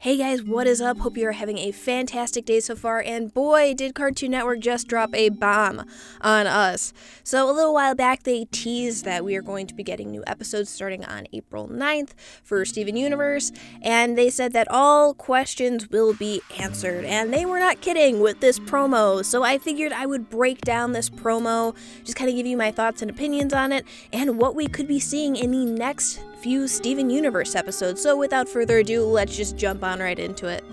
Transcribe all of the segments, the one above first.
Hey guys, what is up? Hope you're having a fantastic day so far, and boy, did Cartoon Network just drop a bomb on us. So a little while back, they teased that we are going to be getting new episodes starting on April 9th for Steven Universe, and they said that all questions will be answered, and they were not kidding with this promo, so I figured I would break down this promo, just kind of give you my thoughts and opinions on it, and what we could be seeing in the next few Steven Universe episodes. So without further ado, let's just jump on right into it.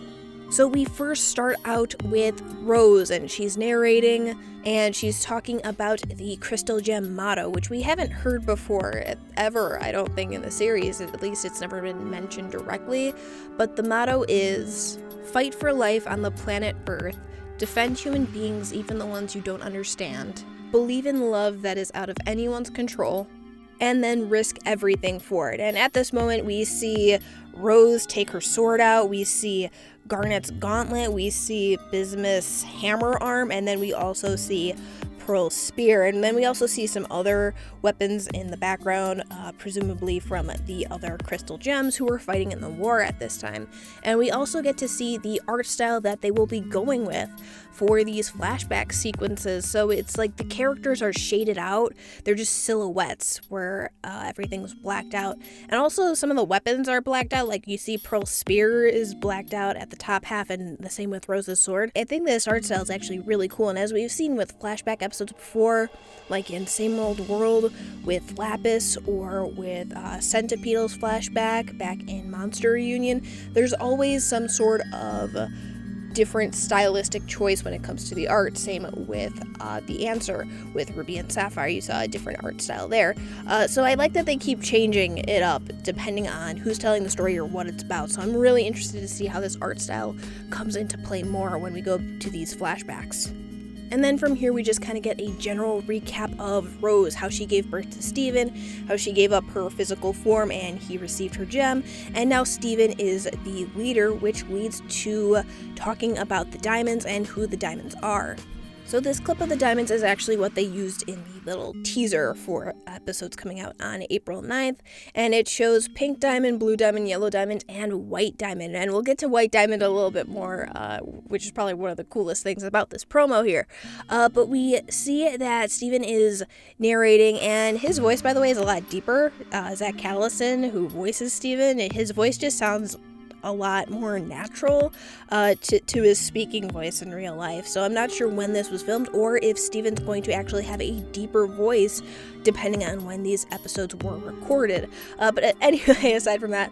So we first start out with Rose, and she's narrating, and she's talking about the Crystal Gem motto, which we haven't heard before ever, I don't think, in the series. At least it's never been mentioned directly. But the motto is, fight for life on the planet Earth, defend human beings, even the ones you don't understand, believe in love that is out of anyone's control, and then risk everything for it. And at this moment, we see Rose take her sword out, we see Garnet's gauntlet, we see Bismuth's hammer arm, and then we also see Pearl's spear, and then we also see some other weapons in the background, presumably from the other crystal gems who were fighting in the war at this time. And we also get to see the art style that they will be going with for these flashback sequences. So it's like the characters are shaded out, they're just silhouettes where everything's blacked out. And also some of the weapons are blacked out, like you see Pearl's spear is blacked out at the top half, and the same with Rose's sword. I think this art style is actually really cool, and as we've seen with flashback episodes before, like in Same Old World with Lapis, or with Centipedal's flashback back in Monster Reunion, there's always some sort of different stylistic choice when it comes to the art. Same with The Answer with Ruby and Sapphire, you saw a different art style there. So I like that they keep changing it up depending on who's telling the story or what it's about. So I'm really interested to see how this art style comes into play more when we go to these flashbacks. And then from here, we just kind of get a general recap of Rose, how she gave birth to Steven, how she gave up her physical form and he received her gem, and now Steven is the leader, which leads to talking about the diamonds and who the diamonds are. So this clip of the diamonds is actually what they used in the little teaser for episodes coming out on April 9th, and it shows pink diamond, blue diamond, yellow diamond, and white diamond, and we'll get to white diamond a little bit more, which is probably one of the coolest things about this promo here. But we see that Steven is narrating, and his voice, by the way, is a lot deeper. Zach Callison, who voices Steven, his voice just sounds a lot more natural to his speaking voice in real life. So I'm not sure when this was filmed or if Steven's going to actually have a deeper voice depending on when these episodes were recorded. But anyway, aside from that,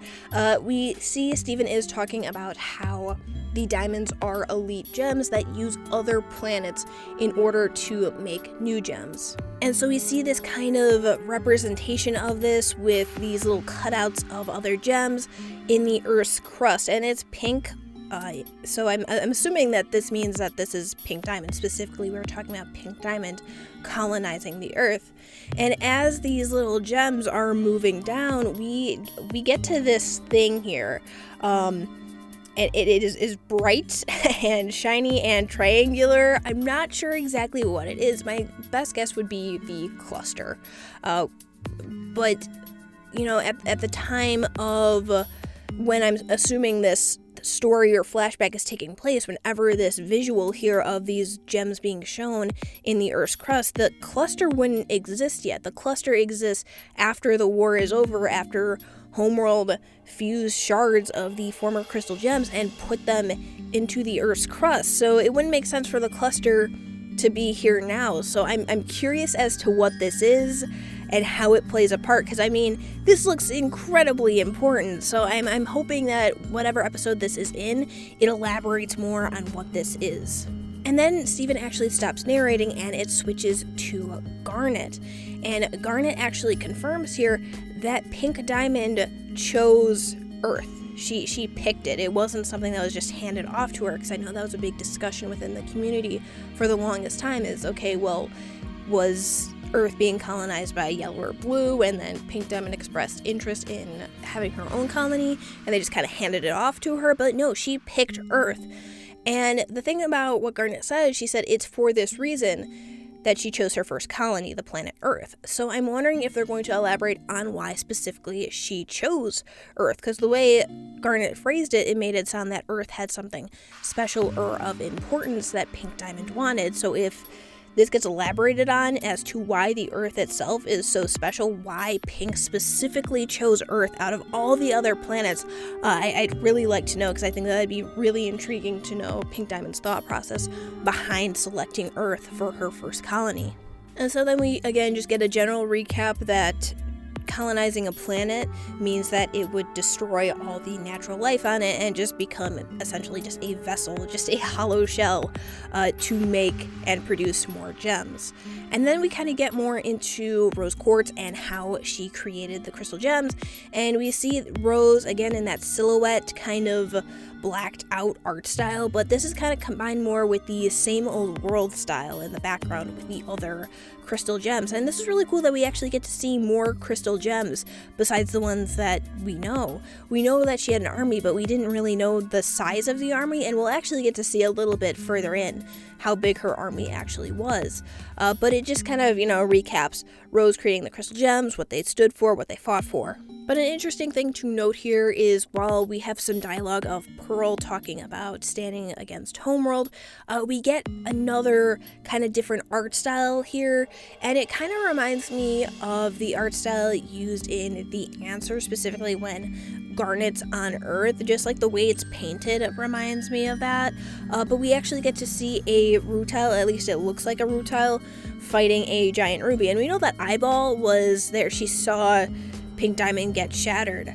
we see Steven is talking about how the diamonds are elite gems that use other planets in order to make new gems. And so we see this kind of representation of this with these little cutouts of other gems in the Earth's crust, and it's pink. So I'm assuming that this means that this is pink diamond. Specifically, we were talking about pink diamond colonizing the Earth. And as these little gems are moving down, we get to this thing here. And it is bright and shiny and triangular. I'm not sure exactly what it is. My best guess would be the cluster. But, you know, at the time of when I'm assuming this story or flashback is taking place, whenever this visual here of these gems being shown in the Earth's crust, the cluster wouldn't exist yet. The cluster exists after the war is over, after Homeworld fused shards of the former crystal gems and put them into the Earth's crust. So it wouldn't make sense for the cluster to be here now. So I'm curious as to what this is and how it plays a part, because I mean, this looks incredibly important. So I'm hoping that whatever episode this is in, it elaborates more on what this is. And then Steven actually stops narrating and it switches to Garnet. And Garnet actually confirms here that Pink Diamond chose Earth. She picked it. It wasn't something that was just handed off to her, because I know that was a big discussion within the community for the longest time is, okay, well, was Earth being colonized by Yellow or Blue, and then Pink Diamond expressed interest in having her own colony, and they just kind of handed it off to her, but no, she picked Earth. And the thing about what Garnet said, she said it's for this reason that she chose her first colony, the planet Earth. So I'm wondering if they're going to elaborate on why specifically she chose Earth, because the way Garnet phrased it, it made it sound that Earth had something special or of importance that Pink Diamond wanted. So if this gets elaborated on as to why the Earth itself is so special, why Pink specifically chose Earth out of all the other planets, I'd really like to know, because I think that'd be really intriguing to know Pink Diamond's thought process behind selecting Earth for her first colony. And so then we again just get a general recap that colonizing a planet means that it would destroy all the natural life on it and just become essentially just a vessel, just a hollow shell to make and produce more gems. And then we kind of get more into Rose Quartz and how she created the crystal gems, and we see Rose again in that silhouette kind of blacked out art style, but this is kind of combined more with the same old world style in the background with the other crystal gems. And this is really cool that we actually get to see more crystal gems besides the ones that we know. We know that she had an army, but we didn't really know the size of the army, and we'll actually get to see a little bit further in how big her army actually was. But it just kind of, recaps Rose creating the crystal gems, what they stood for, what they fought for. But an interesting thing to note here is while we have some dialogue of Pearl talking about standing against Homeworld, we get another kind of different art style here, and it kind of reminds me of the art style used in The Answer, specifically when Garnet's on Earth. Just like the way it's painted, it reminds me of that. But we actually get to see a Rutile, at least it looks like a Rutile, fighting a giant ruby. And we know that Eyeball was there. She saw Pink Diamond get shattered.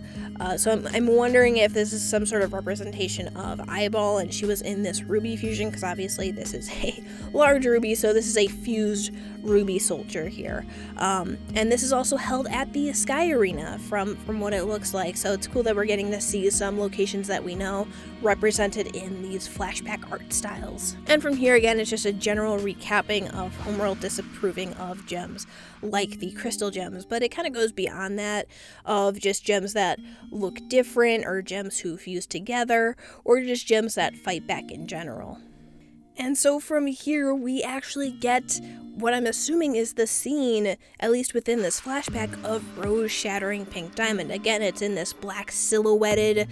So I'm wondering if this is some sort of representation of Eyeball and she was in this ruby fusion, because obviously this is a large ruby, so this is a fused ruby soldier here. And this is also held at the Sky Arena from what it looks like, so it's cool that we're getting to see some locations that we know represented in these flashback art styles. And from here again, it's just a general recapping of Homeworld disapproving of gems like the crystal gems, but it kind of goes beyond that, of just gems that look different, or gems who fuse together, or just gems that fight back in general. And so from here, we actually get what I'm assuming is the scene, at least within this flashback, of Rose shattering Pink Diamond. Again, it's in this black silhouetted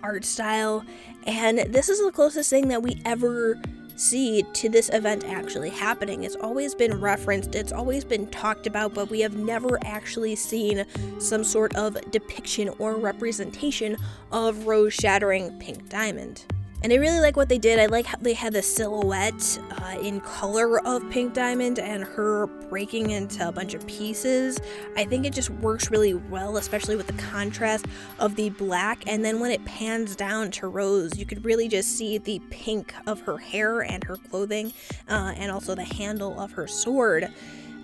art style, and this is the closest thing that we ever see to this event actually happening. It's always been referenced, it's always been talked about, but we have never actually seen some sort of depiction or representation of Rose shattering Pink Diamond. And I really like what they did. I like how they had the silhouette in color of Pink Diamond and her breaking into a bunch of pieces. I think it just works really well, especially with the contrast of the black. And then when it pans down to Rose, you could really just see the pink of her hair and her clothing, and also the handle of her sword.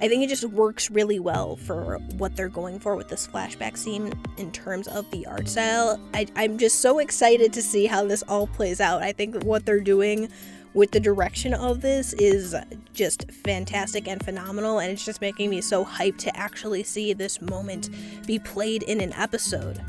I think it just works really well for what they're going for with this flashback scene in terms of the art style. I'm just so excited to see how this all plays out. I think what they're doing with the direction of this is just fantastic and phenomenal, and it's just making me so hyped to actually see this moment be played in an episode.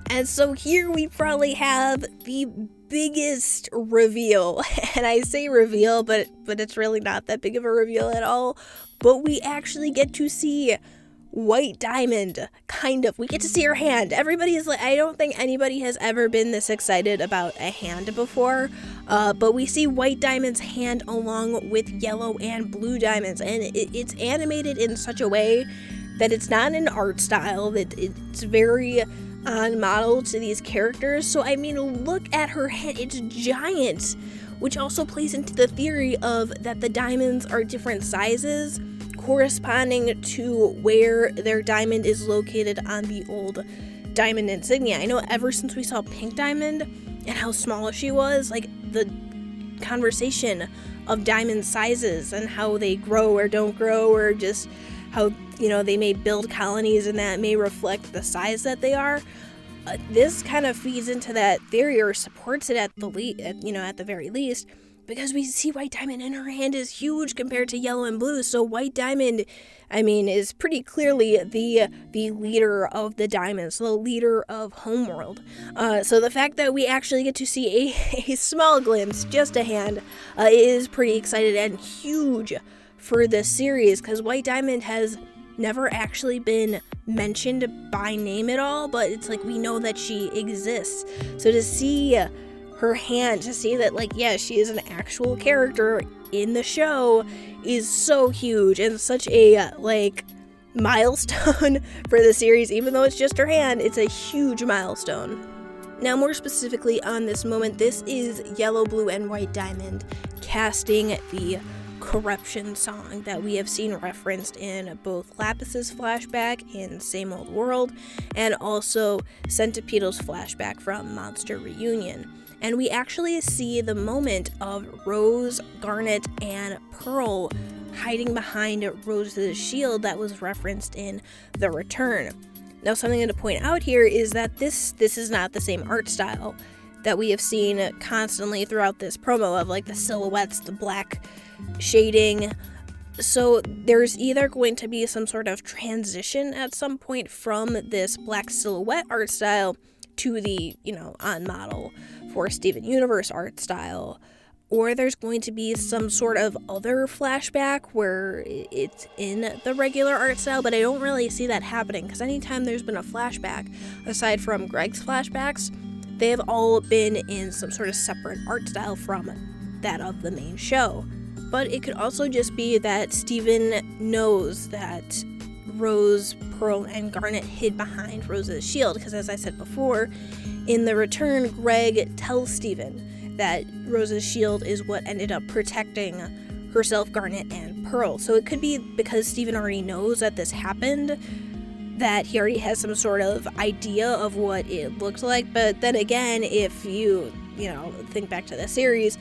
And so here we probably have the biggest reveal, and I say reveal, but it's really not that big of a reveal at all. But we actually get to see White Diamond, kind of. We get to see her hand. Everybody is like, I don't think anybody has ever been this excited about a hand before, but we see White Diamond's hand along with yellow and blue diamonds, and it's animated in such a way that it's not an art style, that it's very on model to these characters. So I mean, look at her head, it's giant, which also plays into the theory of that the diamonds are different sizes corresponding to where their diamond is located on the old diamond insignia. I know ever since we saw Pink Diamond and how small she was, like the conversation of diamond sizes and how they grow or don't grow, or just how, they may build colonies and that may reflect the size that they are. This kind of feeds into that theory, or supports it at the very least, because we see White Diamond and her hand is huge compared to yellow and blue. So White Diamond, is pretty clearly the leader of the diamonds, the leader of Homeworld. So the fact that we actually get to see a small glimpse, just a hand, is pretty excited and huge for this series, because White Diamond has never actually been mentioned by name at all, but it's like we know that she exists. So to see her hand, to see that, like, yeah, she is an actual character in the show is so huge and such a like milestone for the series. Even though it's just her hand, it's a huge milestone. Now, more specifically on this moment, this is Yellow, Blue, and White Diamond casting the corruption song that we have seen referenced in both Lapis's flashback in Same Old World and also Centipedal's flashback from Monster Reunion. And we actually see the moment of Rose, Garnet, and Pearl hiding behind Rose's shield that was referenced in The Return. Now, something to point out here is that this is not the same art style that we have seen constantly throughout this promo of like the silhouettes, the black shading. So there's either going to be some sort of transition at some point from this black silhouette art style to the, on model for Steven Universe art style, or there's going to be some sort of other flashback where it's in the regular art style, but I don't really see that happening, because anytime there's been a flashback, aside from Greg's flashbacks, they have all been in some sort of separate art style from that of the main show. But it could also just be that Steven knows that Rose, Pearl, and Garnet hid behind Rose's shield, because as I said before, in The Return, Greg tells Steven that Rose's shield is what ended up protecting herself, Garnet, and Pearl. So it could be because Steven already knows that this happened, that he already has some sort of idea of what it looked like. But then again, if you think back to the series,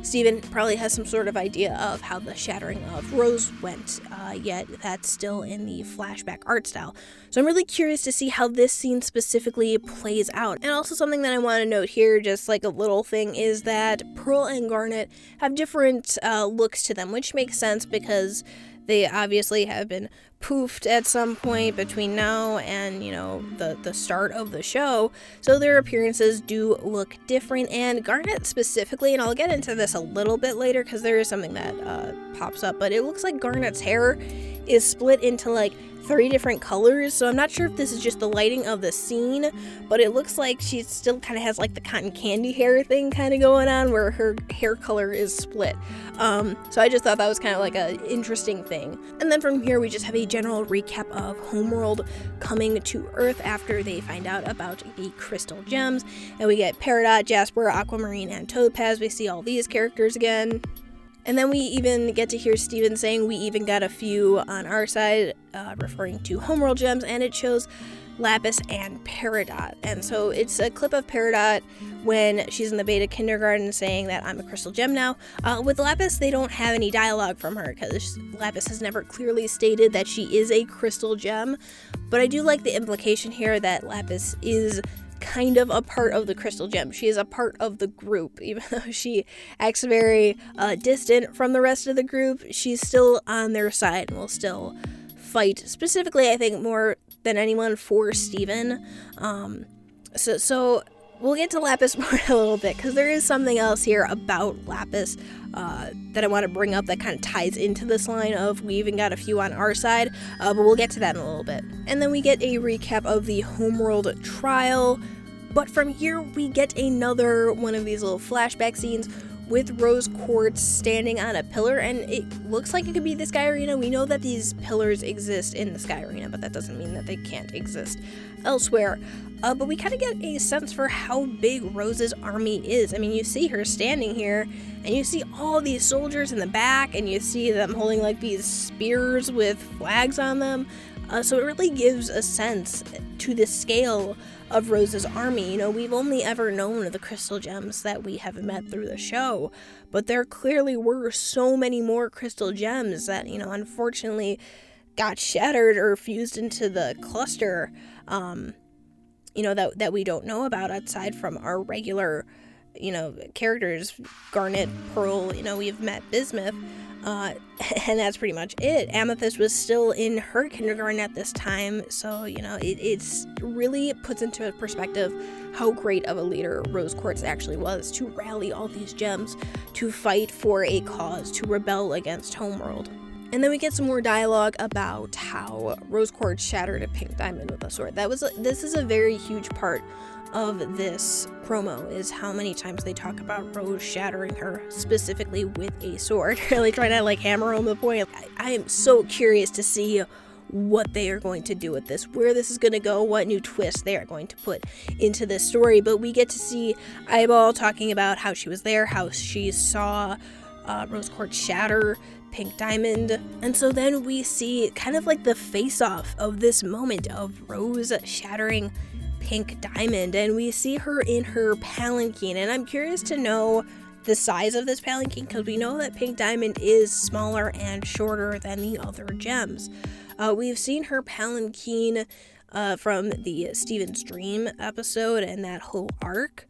Steven probably has some sort of idea of how the shattering of Rose went, yet that's still in the flashback art style. So I'm really curious to see how this scene specifically plays out. And also something that I want to note here, just like a little thing, is that Pearl and Garnet have different looks to them, which makes sense because they obviously have been poofed at some point between now and, the start of the show. So their appearances do look different. And Garnet specifically, and I'll get into this a little bit later because there is something that pops up, but it looks like Garnet's hair is split into like 3 different colors. So I'm not sure if this is just the lighting of the scene, but it looks like she still kind of has like the cotton candy hair thing kind of going on where her hair color is split. So I just thought that was kind of like an interesting thing. And then from here we just have a general recap of Homeworld coming to Earth after they find out about the crystal gems, and we get Peridot, Jasper, Aquamarine, and Topaz. We see all these characters again. And then we even get to hear Steven saying we even got a few on our side, referring to Homeworld gems, and it shows Lapis and Peridot. And so it's a clip of Peridot when she's in the beta kindergarten saying that I'm a crystal gem now. With Lapis, they don't have any dialogue from her because Lapis has never clearly stated that she is a crystal gem. But I do like the implication here that Lapis is kind of a part of the crystal gem. She is a part of the group. Even though she acts very distant from the rest of the group, she's still on their side and will still fight, specifically I think more than anyone, for Steven. So we'll get to Lapis more in a little bit, because there is something else here about Lapis that I want to bring up that kind of ties into this line of we even got a few on our side, but we'll get to that in a little bit. And then we get a recap of the Homeworld trial, but from here we get another one of these little flashback scenes with Rose Quartz standing on a pillar, and it looks like it could be the Sky Arena. We know that these pillars exist in the Sky Arena, but that doesn't mean that they can't exist elsewhere. But we kind of get a sense for how big Rose's army is. I mean, you see her standing here, and you see all these soldiers in the back, and you see them holding like these spears with flags on them. So it really gives a sense to the scale of Rose's army. We've only ever known the crystal gems that we have met through the show, but there clearly were so many more crystal gems that, unfortunately got shattered or fused into the cluster, that we don't know about outside from our regular, characters, Garnet, Pearl, we've met Bismuth, and that's pretty much it. Amethyst was still in her kindergarten at this time, so, it's really puts into perspective how great of a leader Rose Quartz actually was to rally all these gems, to fight for a cause, to rebel against Homeworld. And then we get some more dialogue about how Rose Quartz shattered a pink diamond with a sword. This is a very huge part of this promo, is how many times they talk about Rose shattering her specifically with a sword. Really trying to hammer home the point. I am so curious to see what they are going to do with this, where this is going to go, what new twist they are going to put into this story. But we get to see Eyeball talking about how she was there, how she saw Rose Quartz shatter Pink Diamond. And so then we see kind of the face-off of this moment of Rose shattering Pink Diamond, and we see her in her palanquin. And I'm curious to know the size of this palanquin, because we know that Pink Diamond is smaller and shorter than the other gems. We've seen her palanquin from the Steven's Dream episode and that whole arc,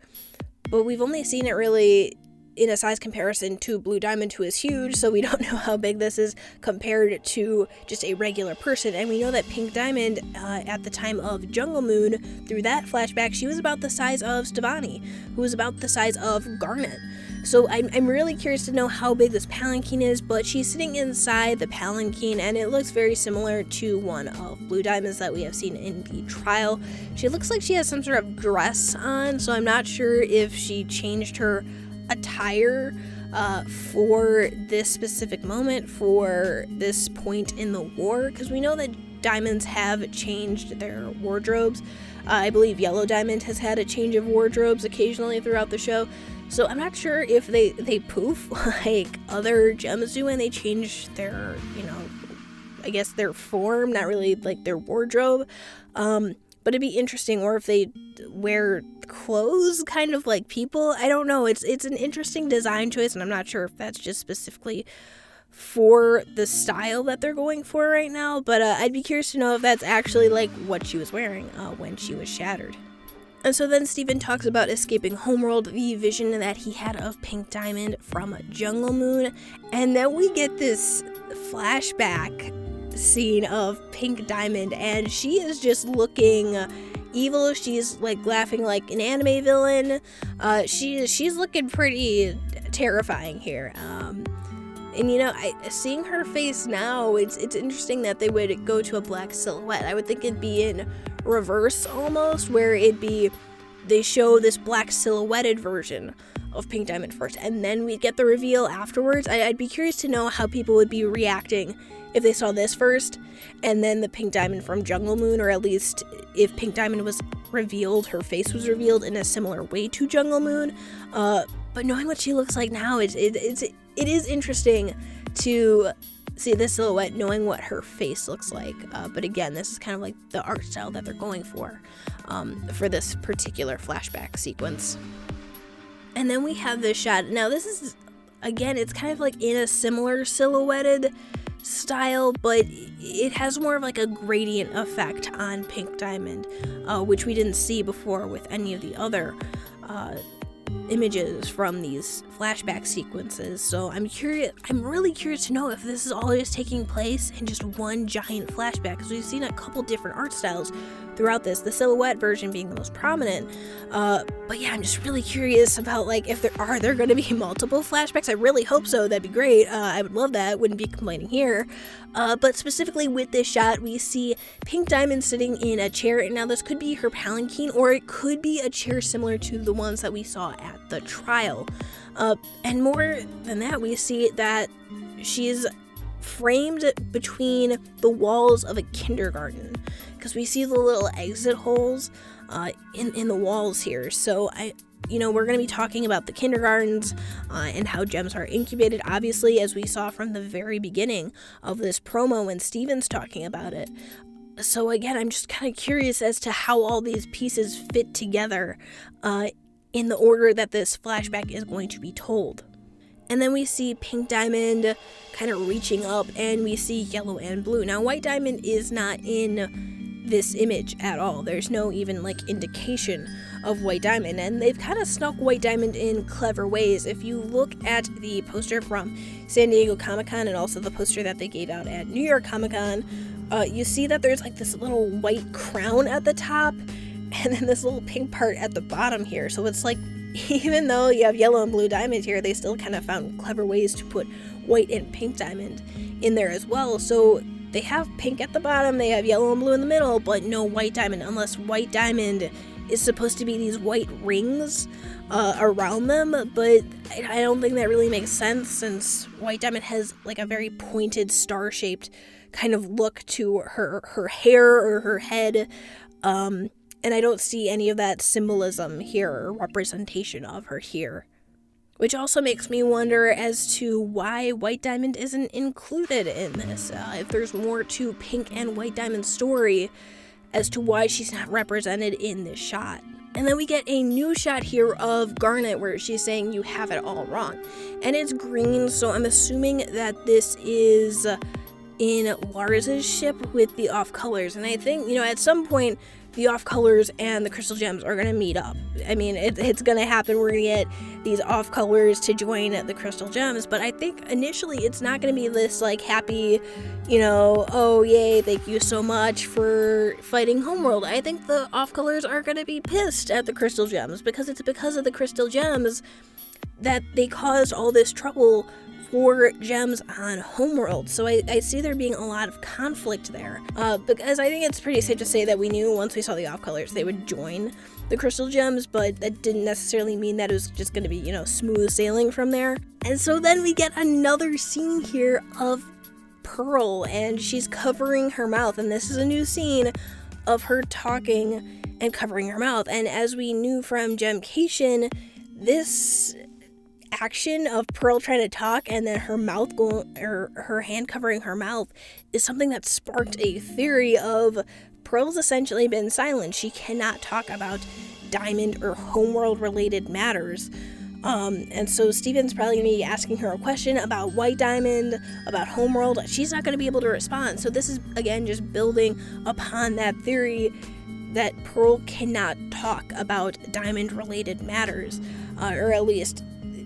but we've only seen it really in a size comparison to Blue Diamond, who is huge, so we don't know how big this is compared to just a regular person. And we know that Pink Diamond, at the time of Jungle Moon, through that flashback, she was about the size of Stevani, who was about the size of Garnet. So I'm really curious to know how big this palanquin is, but she's sitting inside the palanquin, and it looks very similar to one of Blue Diamond's that we have seen in the trial. She looks like she has some sort of dress on, so I'm not sure if she changed her attire for this specific moment, for this point in the war, because we know that diamonds have changed their wardrobes. I believe Yellow Diamond has had a change of wardrobes occasionally throughout the show. So I'm not sure if they poof like other gems do and they change their, I guess their form, not really their wardrobe. But it'd be interesting, or if they wear clothes kind of like people. I don't know. It's an interesting design choice, and I'm not sure if that's just specifically for the style that they're going for right now. But I'd be curious to know if that's actually what she was wearing when she was shattered. And so then Steven talks about escaping homeworld, the vision that he had of Pink Diamond from Jungle Moon. And then we get this flashback scene of Pink Diamond, and she is just looking evil. She's laughing like an anime villain. She's looking pretty terrifying here. And seeing her face now, it's interesting that they would go to a black silhouette. I would think it'd be in reverse almost, where they show this black silhouetted version of Pink Diamond first, and then we'd get the reveal afterwards. I'd be curious to know how people would be reacting if they saw this first, and then the Pink Diamond from Jungle Moon, or at least if Pink Diamond was revealed, her face was revealed in a similar way to Jungle Moon. But knowing what she looks like now, it is interesting to see this silhouette, knowing what her face looks like. But again, this is kind of the art style that they're going for this particular flashback sequence. And then we have this shot. Now this is, again, it's kind of in a similar silhouetted style, but it has more of a gradient effect on Pink Diamond, which we didn't see before with any of the other images from these flashback sequences. So I'm really curious to know if this is all just taking place in just one giant flashback, because we've seen a couple different art styles throughout this, the silhouette version being the most prominent. But yeah, I'm just really curious about if there going to be multiple flashbacks. I really hope so. That'd be great. I would love that. Wouldn't be complaining here. But specifically with this shot, we see Pink Diamond sitting in a chair, and now this could be her palanquin, or it could be a chair similar to the ones that we saw at the trial. And more than that, we see that she's framed between the walls of a kindergarten, because we see the little exit holes in the walls here. So we're going to be talking about the kindergartens and how gems are incubated, obviously, as we saw from the very beginning of this promo when Steven's talking about it. So again, I'm just kind of curious as to how all these pieces fit together in the order that this flashback is going to be told. And then we see Pink Diamond kind of reaching up, and we see Yellow and Blue. Now, White Diamond is not in this image at all. There's no even indication of White Diamond, and they've kind of snuck White Diamond in clever ways. If you look at the poster from San Diego Comic-Con and also the poster that they gave out at New York Comic-Con, you see that there's this little white crown at the top, and then this little pink part at the bottom here. So it's even though you have Yellow and Blue Diamond here, they still kind of found clever ways to put white and pink diamond in there as well. So they have pink at the bottom, they have yellow and blue in the middle, but no white diamond, unless white diamond is supposed to be these white rings around them, but I don't think that really makes sense, since white diamond has like a very pointed star-shaped kind of look to her hair or her head, and I don't see any of that symbolism here or representation of her here. Which also makes me wonder as to why white diamond isn't included in this. If there's more to pink and white diamond's story as to why she's not represented in this shot. And then we get a new shot here of Garnet where she's saying you have it all wrong. And it's green, so I'm assuming that this is in Lars's ship with the off colors. And I think, at some point, the off colors and the crystal gems are going to meet up. I mean, it's going to happen. We're going to get these off colors to join the crystal gems, but I think initially it's not going to be this like happy, oh yay, thank you so much for fighting Homeworld. I think the off colors are going to be pissed at the crystal gems, because it's because of the crystal gems that they caused all this trouble for gems on Homeworld. So I see there being a lot of conflict there, because I think it's pretty safe to say that we knew once we saw the off colors they would join the crystal gems, but that didn't necessarily mean that it was just going to be, smooth sailing from there. And so then we get another scene here of Pearl, and she's covering her mouth, and this is a new scene of her talking and covering her mouth. And as we knew from Gemcation, this action of Pearl trying to talk and then her mouth going, or her hand covering her mouth, is something that sparked a theory of Pearl's essentially been silent. She cannot talk about Diamond or Homeworld related matters. And so Steven's probably going to be asking her a question about White Diamond, about Homeworld. She's not going to be able to respond. So this is, again, just building upon that theory that Pearl cannot talk about Diamond related matters, or at least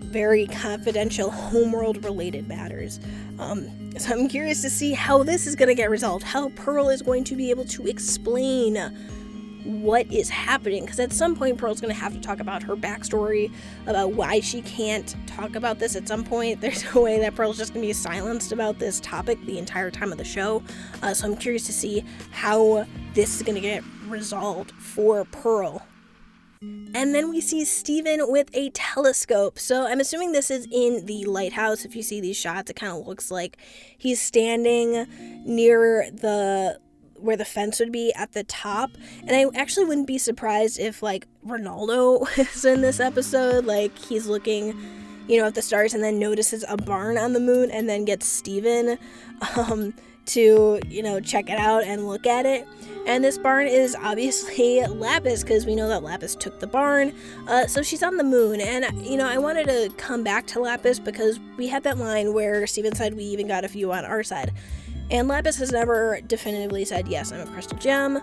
very confidential Homeworld related matters. So I'm curious to see how this is going to get resolved, how Pearl is going to be able to explain what is happening, because at some point Pearl's going to have to talk about her backstory, about why she can't talk about this at some point. There's no way that Pearl's just going to be silenced about this topic the entire time of the show. So I'm curious to see how this is going to get resolved for Pearl. And then we see Steven with a telescope. So I'm assuming this is in the lighthouse. If you see these shots, it kind of looks like he's standing near where the fence would be at the top. And I actually wouldn't be surprised if like Ronaldo is in this episode. Like he's looking, at the stars and then notices a barn on the moon and then gets Steven to, check it out and look at it. And this barn is obviously Lapis, because we know that Lapis took the barn. So she's on the moon. And, I wanted to come back to Lapis because we had that line where Steven said we even got a few on our side. And Lapis has never definitively said, yes, I'm a crystal gem.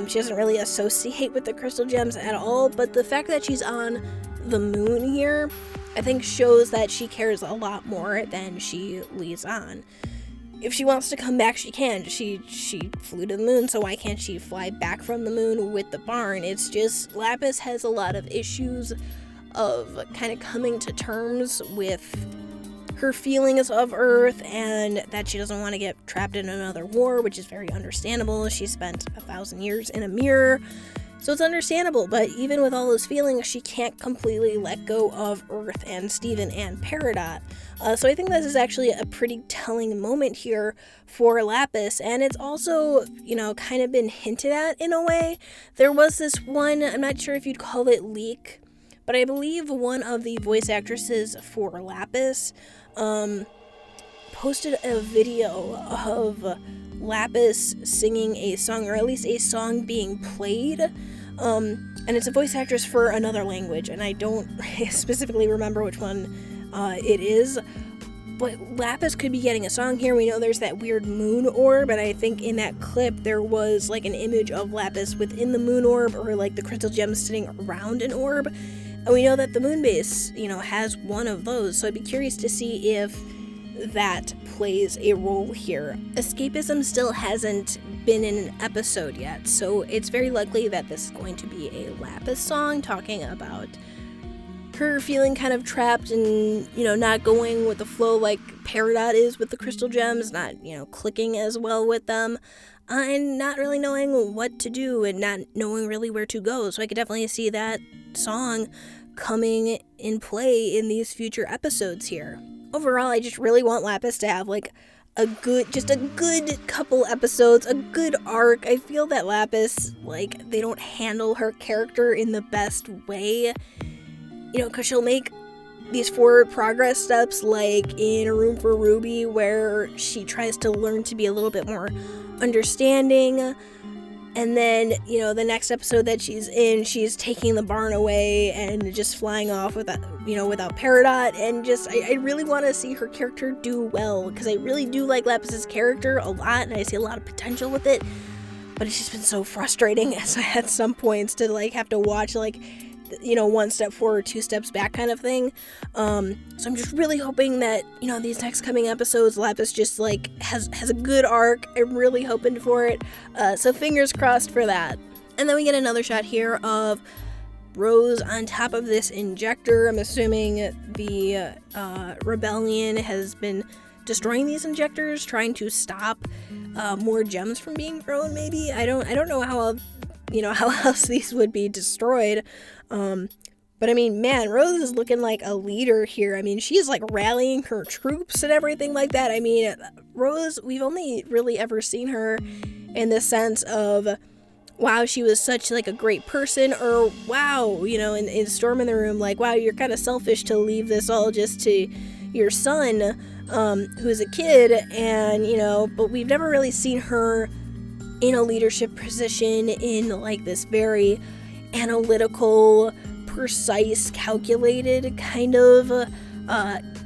She doesn't really associate with the crystal gems at all. But the fact that she's on the moon here, I think shows that she cares a lot more than she leads on. If she wants to come back, she can. She flew to the moon, so why can't she fly back from the moon with the barn? It's just Lapis has a lot of issues of kind of coming to terms with her feelings of Earth, and that she doesn't want to get trapped in another war, which is very understandable. She spent 1,000 years in a mirror, so it's understandable. But even with all those feelings, she can't completely let go of Earth and Steven and Peridot. So I think this is actually a pretty telling moment here for Lapis, and it's also, kind of been hinted at in a way. There was this one, I'm not sure if you'd call it leak, but I believe one of the voice actresses for Lapis posted a video of Lapis singing a song, or at least a song being played, and it's a voice actress for another language, and I don't specifically remember which one it is, but Lapis could be getting a song here. We know there's that weird moon orb, and I think in that clip there was like an image of Lapis within the moon orb, or like the crystal gem sitting around an orb, and we know that the moon base, has one of those, so I'd be curious to see if that plays a role here. Escapism still hasn't been in an episode yet, so it's very likely that this is going to be a Lapis song talking about her feeling kind of trapped and, not going with the flow like Peridot is with the crystal gems, not, clicking as well with them, and not really knowing what to do and not knowing really where to go. So I could definitely see that song coming in play in these future episodes here. Overall, I just really want Lapis to have a good couple episodes, a good arc. I feel that Lapis, they don't handle her character in the best way, because she'll make these forward progress steps, like in A Room for Ruby, where she tries to learn to be a little bit more understanding. And then, the next episode that she's in, she's taking the barn away and just flying off without Peridot. And I really want to see her character do well, because I really do like Lapis's character a lot, and I see a lot of potential with it. But it's just been so frustrating at some points to, have to watch, one step forward, two steps back kind of thing. So I'm just really hoping that, these next coming episodes, Lapis just, has a good arc. I'm really hoping for it. So fingers crossed for that. And then we get another shot here of Rose on top of this injector. I'm assuming the rebellion has been destroying these injectors, trying to stop more gems from being grown, maybe. I don't know how else these would be destroyed. But I mean, man, Rose is looking like a leader here. I mean, she's rallying her troops and everything like that. I mean, Rose, we've only really ever seen her in the sense of, wow, she was such a great person, or wow, in Storm in the Room, wow, you're kind of selfish to leave this all just to your son, who's a kid, and, but we've never really seen her in a leadership position in this very analytical, precise, calculated kind of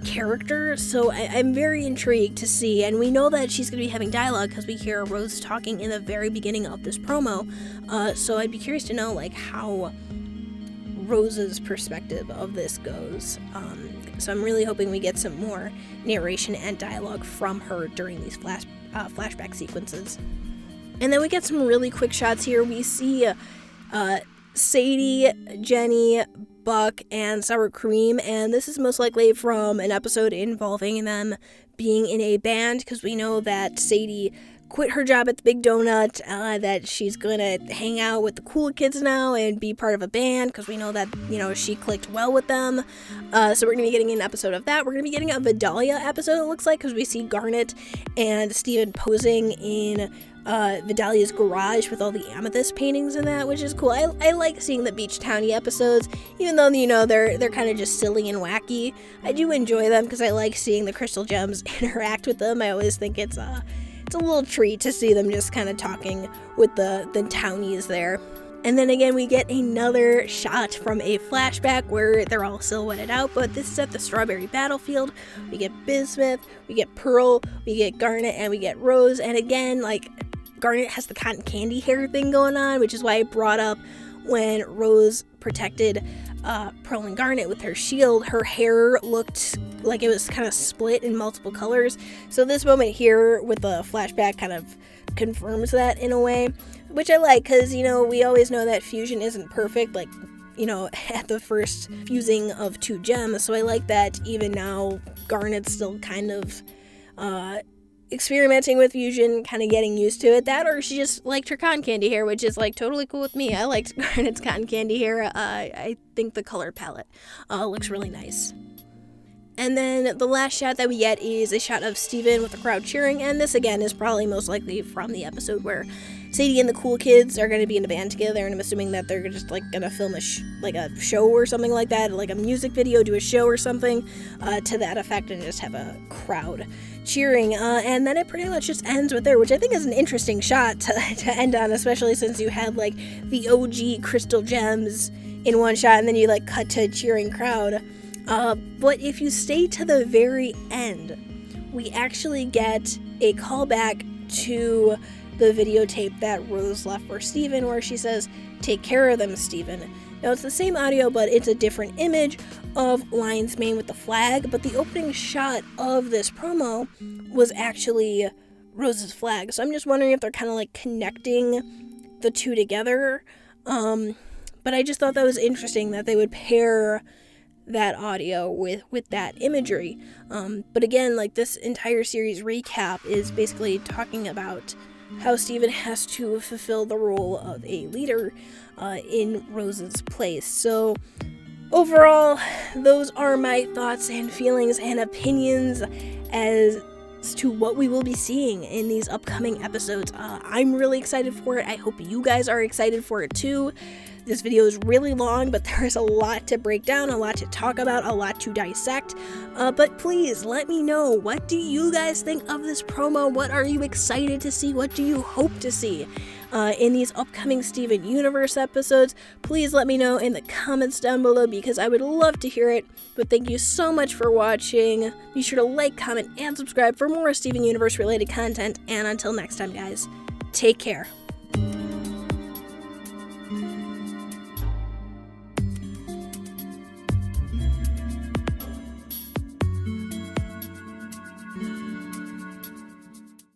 character. So I'm very intrigued to see, and we know that she's going to be having dialogue because we hear Rose talking in the very beginning of this promo. So I'd be curious to know how Rose's perspective of this goes. So I'm really hoping we get some more narration and dialogue from her during these flashback sequences. And then we get some really quick shots here. We see Sadie, Jenny, Buck, and Sour Cream, and this is most likely from an episode involving them being in a band, because we know that Sadie quit her job at the Big Donut, that she's gonna hang out with the cool kids now and be part of a band, because we know that, she clicked well with them. So we're gonna be getting an episode of that. We're gonna be getting a Vidalia episode, it looks like, because we see Garnet and Steven posing in Vidalia's garage with all the amethyst paintings in that, which is cool. I like seeing the Beach Townie episodes, even though, they're kind of just silly and wacky. I do enjoy them because I like seeing the crystal gems interact with them. I always think it's a little treat to see them just kind of talking with the townies there. And then again, we get another shot from a flashback where they're all silhouetted out, but this is at the Strawberry Battlefield. We get Bismuth, we get Pearl, we get Garnet, and we get Rose. And again, Garnet has the cotton candy hair thing going on, which is why I brought up when Rose protected Pearl and Garnet with her shield, her hair looked like it was kind of split in multiple colors. So this moment here with the flashback kind of confirms that in a way, which I like, because, we always know that fusion isn't perfect, at the first fusing of two gems. So I like that even now Garnet's still kind of experimenting with fusion, kind of getting used to it. That, or she just liked her cotton candy hair, which is totally cool with me. I liked Garnet's cotton candy hair. I think the color palette looks really nice. And then the last shot that we get is a shot of Steven with the crowd cheering, and this again is probably most likely from the episode where Sadie and the cool kids are going to be in a band together, and I'm assuming that they're just going to film a show or something like that, a music video, do a show or something to that effect, and just have a crowd cheering. And then it pretty much just ends with there, which I think is an interesting shot to end on, especially since you had the OG crystal gems in one shot, and then you cut to a cheering crowd. But if you stay to the very end, we actually get a callback to the videotape that Rose left for Steven, where she says, "Take care of them, Steven." Now, it's the same audio, but it's a different image of Lion's Mane with the flag, but the opening shot of this promo was actually Rose's flag. So I'm just wondering if they're kind of connecting the two together. But I just thought that was interesting that they would pair that audio with that imagery. But again, like, this entire series recap is basically talking about how Steven has to fulfill the role of a leader in Rose's place. So overall, those are my thoughts and feelings and opinions as to what we will be seeing in these upcoming episodes. I'm really excited for it. I hope you guys are excited for it too. This video is really long, but there is a lot to break down, a lot to talk about, a lot to dissect. But please let me know, what do you guys think of this promo? What are you excited to see? What do you hope to see in these upcoming Steven Universe episodes? Please let me know in the comments down below, because I would love to hear it. But thank you so much for watching. Be sure to like, comment, and subscribe for more Steven Universe related content. And until next time, guys, take care.